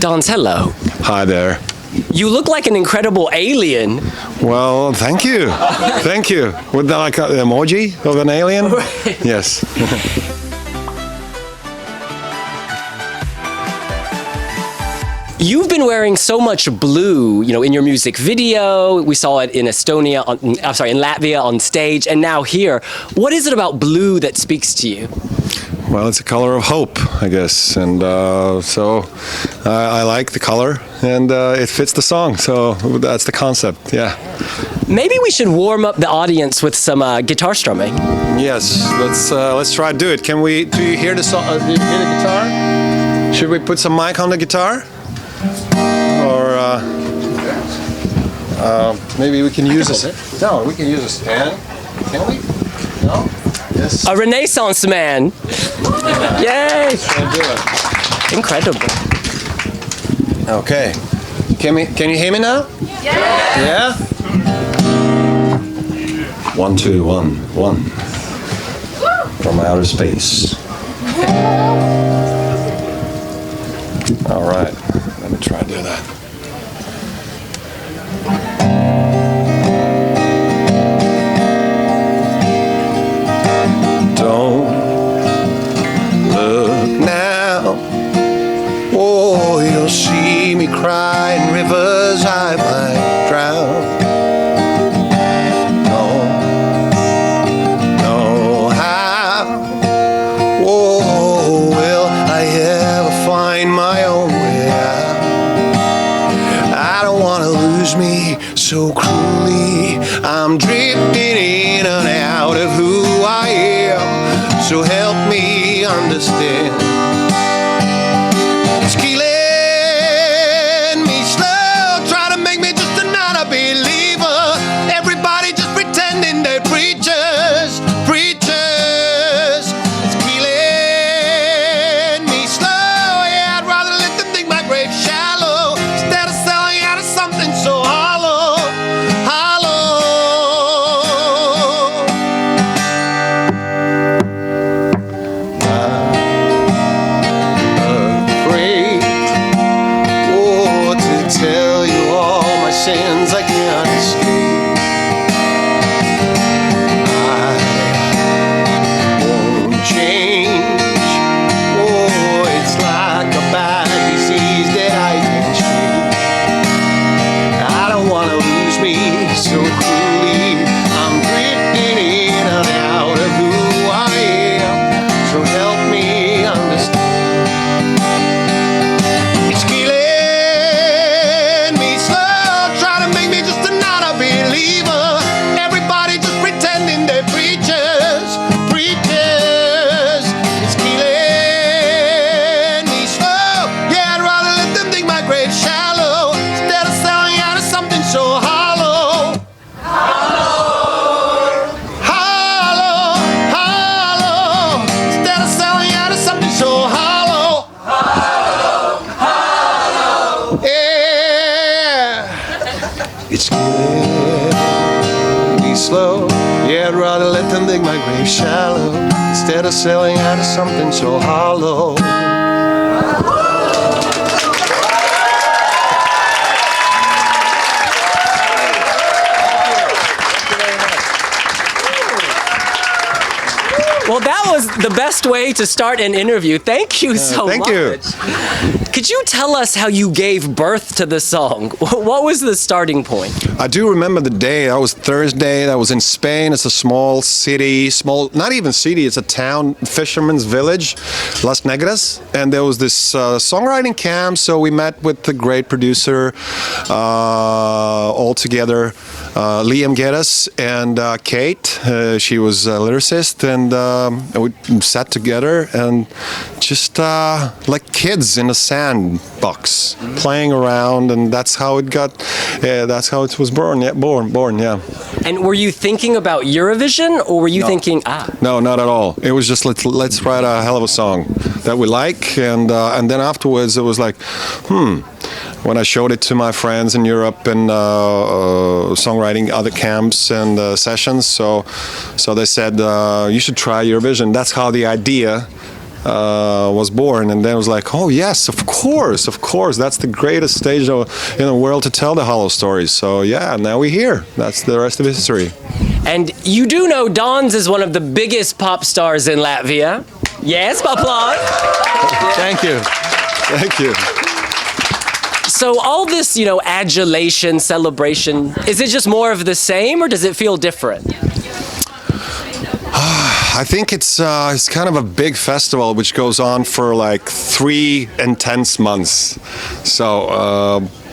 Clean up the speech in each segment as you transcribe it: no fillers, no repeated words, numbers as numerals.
Donzello. Hi there. You look like an incredible alien. Well, thank you. Thank you. With the, like an emoji of an alien? Yes. You've been wearing so much blue, in your music video. We saw it in Estonia, in Latvia on stage, and now here. What is it about blue that speaks to you? Well, it's a color of hope, I guess, and so I like the color, and it fits the song. So that's the concept. Yeah. Maybe we should warm up the audience with some guitar strumming. Yes. Let's try to do it. Can we? Do you hear the song? Do you hear the guitar? Should we put some mic on the guitar? Or maybe we can use this. No, we can use a stand. Can we? No. Yes. A Renaissance man. Yay! Do it. Incredible. Okay. Can you hear me now? Yeah. 1, 2, 1, 1. From outer space. All right. Let me try to do that. Don't look now. Oh, you'll see me cry in rivers I might drown. Don't know how. Oh, will I ever find my own way out? I don't want to lose me so cruelly. I'm drifting in and out of who I am. So help me understand. It's killing me slow, trying to make me just another believer. Everybody just pretending they're preachers, preachers. It's killing me slow. Yeah, I'd rather let them dig my grave shallow instead of selling out of something so hollow, hollow. Tell you all my sins I can't escape. I won't change. Oh, it's like a bad disease that I can't shake. I don't want to lose me so cruelly. I'm drifting in and out of who I am. So help me understand. Everybody just pretending they're preachers, preachers. It's killing me slow. Yeah, I'd rather let them dig my grave shallow instead of selling out of something so hollow. Hollow, hollow, hollow. Instead of selling out of something so hollow. Hollow, hollow. Yeah. It's killing slow. Yeah, I'd rather let them dig my grave shallow instead of selling out of something so hollow. Well, that was the best way to start an interview. Thank you so much. Thank you. Could you tell us how you gave birth to the song? What was the starting point? I do remember the day. That was Thursday. That was in Spain. It's a small city, not even city, it's a town, fisherman's village, Las Negras. And there was this songwriting camp, so we met with the great producer all together, Liam Geddes and Kate. She was a lyricist, and we sat together and just like kids in a sandbox, playing around, and that's how it got. That's how it was born. Yeah, born. Yeah. And were you thinking about Eurovision, or were you thinking No, not at all. It was just let's write a hell of a song that we like, and then afterwards it was like, when I showed it to my friends in Europe and songwriting other camps and sessions, so they said you should try Eurovision. That's how the idea was born, and then I was like, oh yes, of course, that's the greatest stage in the world to tell the Hollow stories. So yeah, now we're here. That's the rest of history. And you do know Dons is one of the biggest pop stars in Latvia. Yes, applause. Thank you. Thank you. So all this, adulation, celebration, is it just more of the same, or does it feel different? I think it's kind of a big festival which goes on for like 3 intense months. So,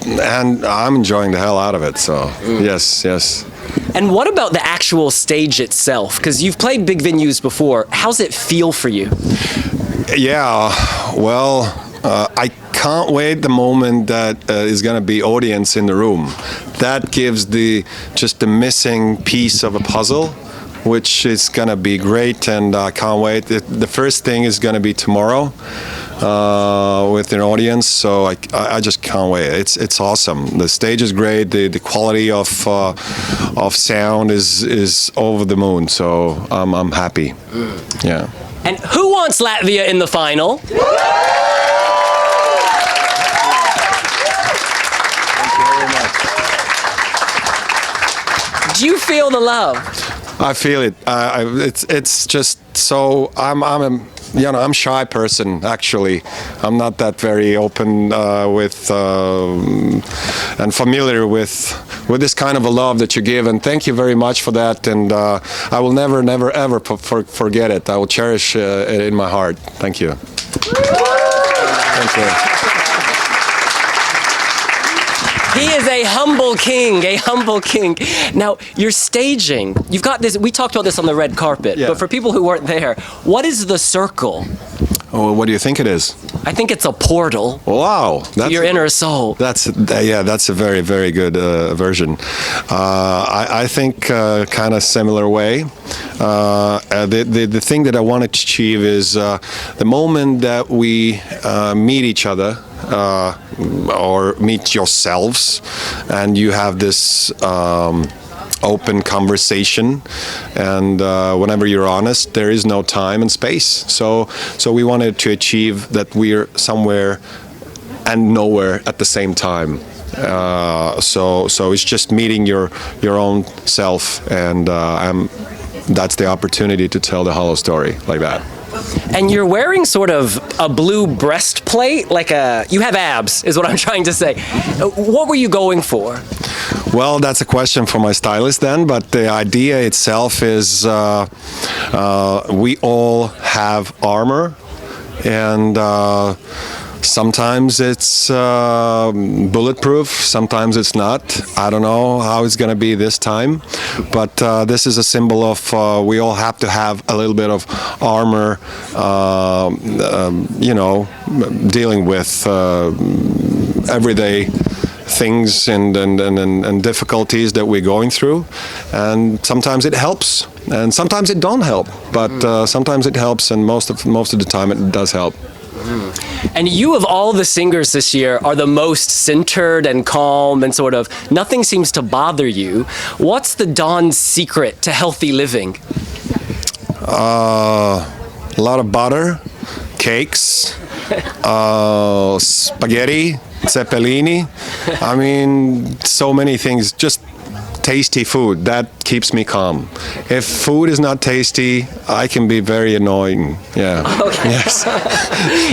and I'm enjoying the hell out of it. So, yes. And what about the actual stage itself? Because you've played big venues before. How's it feel for you? Yeah, well, I can't wait the moment that is going to be audience in the room. That gives just the missing piece of a puzzle, which is going to be great, and I can't wait. The first thing is going to be tomorrow with an audience, so I just can't wait. It's awesome. The stage is great. The quality of sound is over the moon, so I'm happy. Yeah. And who wants Latvia in the final? Do you feel the love? I feel it. It's just so I'm a shy person actually. I'm not that very open with and familiar with this kind of a love that you give. And thank you very much for that. And I will never ever forget it. I will cherish it in my heart. Thank you. Thank you. He is a humble king, Now, you're staging. You've got this, we talked about this on the red carpet, Yeah. but for people who weren't there, what is the circle? Oh, what do you think it is? I think it's a portal Wow. to your inner soul. That's a very, very good version. I think kind of similar way. The thing that I want to achieve is the moment that we meet each other or meet yourselves, and you have this open conversation, and whenever you're honest, there is no time and space. So we wanted to achieve that we're somewhere and nowhere at the same time. So it's just meeting your own self, and that's the opportunity to tell the Hollow story like that. And you're wearing sort of a blue breastplate, you have abs, is what I'm trying to say. What were you going for? Well, that's a question for my stylist then, but the idea itself is we all have armor, and sometimes it's bulletproof, sometimes it's not. I don't know how it's going to be this time, but this is a symbol of we all have to have a little bit of armor, dealing with everyday things and difficulties that we're going through, and sometimes it helps and sometimes it don't help, but sometimes it helps, and most of the time it does help. And you, of all the singers this year, are the most centered and calm, and sort of nothing seems to bother you. What's the Don's secret to healthy living? A lot of butter, cakes, spaghetti, zeppelini. I mean, so many things. Just tasty food. That keeps me calm. If food is not tasty, I can be very annoying. Yeah. Okay. Yes.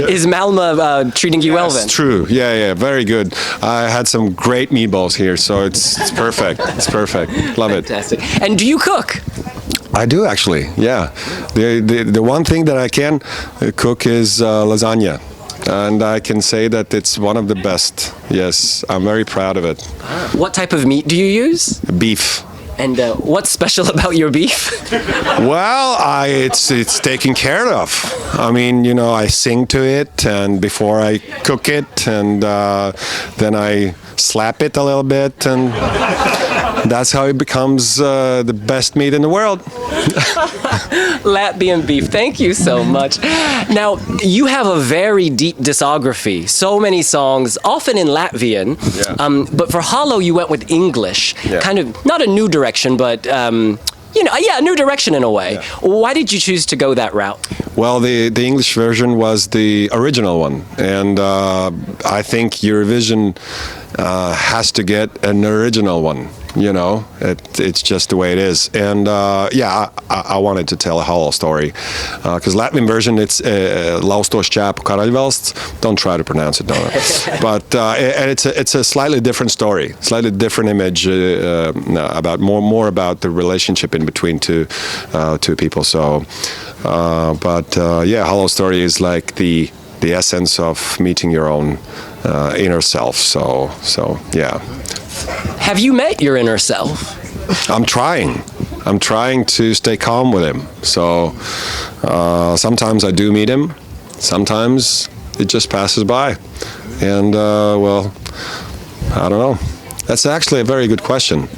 Is Malmö treating you well then? It's true. Yeah, very good. I had some great meatballs here, so it's perfect. It's perfect. Love it. Fantastic. And do you cook? I do actually. Yeah. The one thing that I can cook is lasagna. And I can say that it's one of the best. Yes, I'm very proud of it. What type of meat do you use? Beef. And what's special about your beef? Well, it's taken care of. I mean, I sing to it, and before I cook it, and then I slap it a little bit, and that's how it becomes the best meat in the world. Latvian beef. Thank you so much. Now, you have a very deep discography. So many songs, often in Latvian. Yeah. But for Hollow, you went with English. Yeah. Kind of, not a new direction, but a new direction in a way. Yeah. Why did you choose to go that route? Well, the English version was the original one, and I think Eurovision has to get an original one. It's just the way it is. And I wanted to tell a whole story because Latvian version it's Laustos Čēpu Karaļvalsts. Don't try to pronounce it, Donna. But and it's a slightly different story, slightly different image about more about the relationship in between two people. So, Hello Story is like the essence of meeting your own inner self. So yeah. Have you met your inner self? I'm trying to stay calm with him. So sometimes I do meet him. Sometimes it just passes by. And I don't know. That's actually a very good question.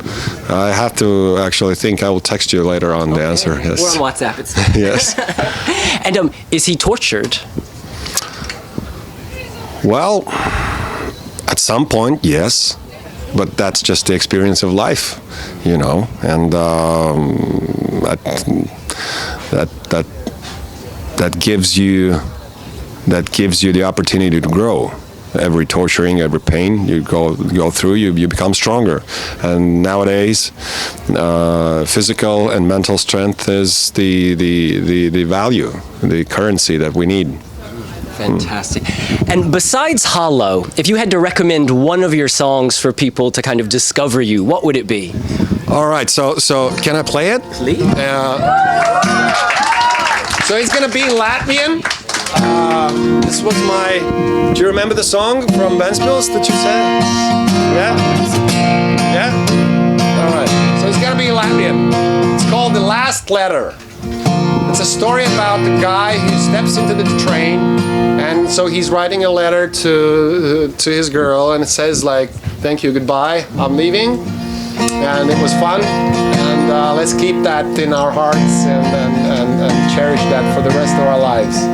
I have to actually think. I will text you later on the answer. Yes. We're on WhatsApp. It's Yes. And is he tortured? Well, at some point, yes. But that's just the experience of life, and that gives you the opportunity to grow. Every torturing, every pain you go through, you become stronger. And nowadays, physical and mental strength is the value, the currency that we need. Fantastic. And besides Halo, if you had to recommend one of your songs for people to kind of discover you, what would it be? All right, so can I play it? Please. So it's gonna be Latvian. This was do you remember the song from Ventspils that you said? Yeah? Yeah? All right, so it's gonna be Latvian. It's called The Last Letter. It's a story about the guy who steps into the train, and so he's writing a letter to his girl, and it says like, "Thank you, goodbye, I'm leaving," and it was fun, and let's keep that in our hearts and cherish that for the rest of our lives.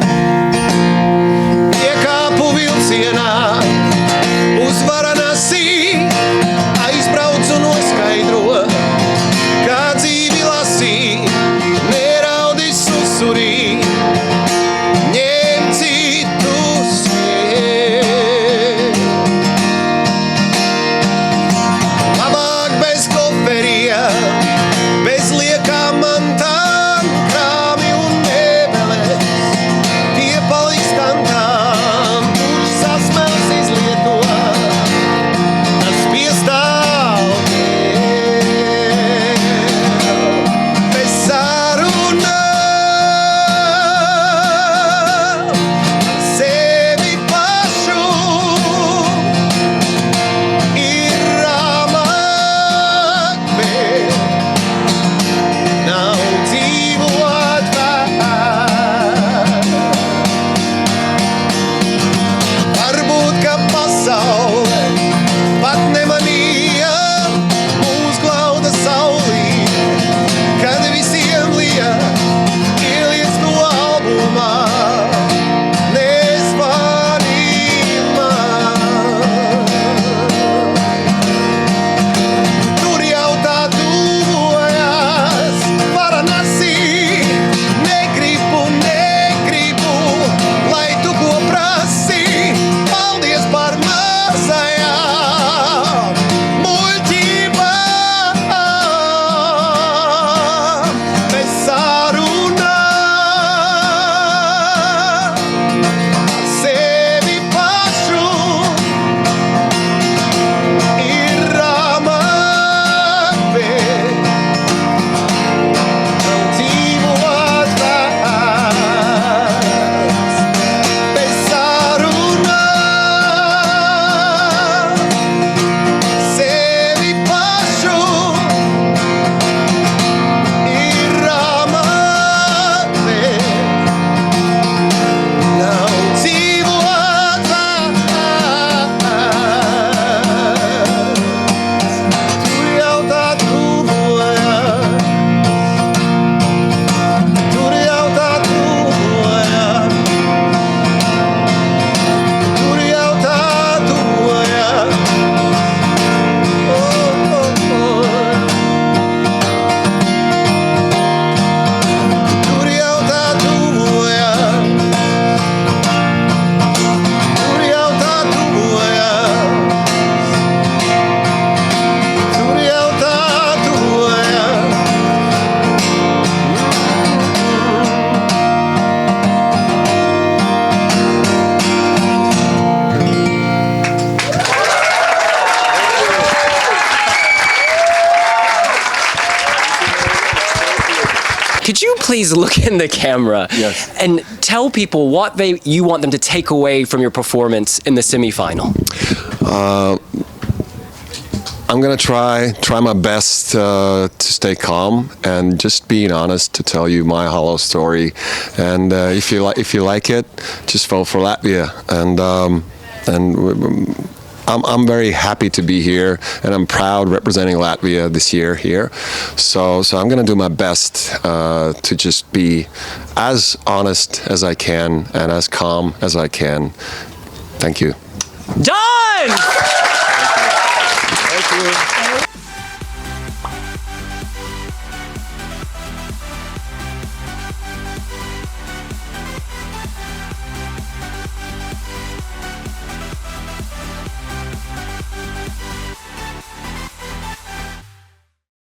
please look in the camera and tell people what you want them to take away from your performance in the semi-final? I'm gonna try my best to stay calm and just being honest to tell you my hollow story. And if you like it, just vote for Latvia. I'm very happy to be here, and I'm proud representing Latvia this year here. So I'm gonna do my best to just be as honest as I can and as calm as I can. Thank you. Done! Thank you.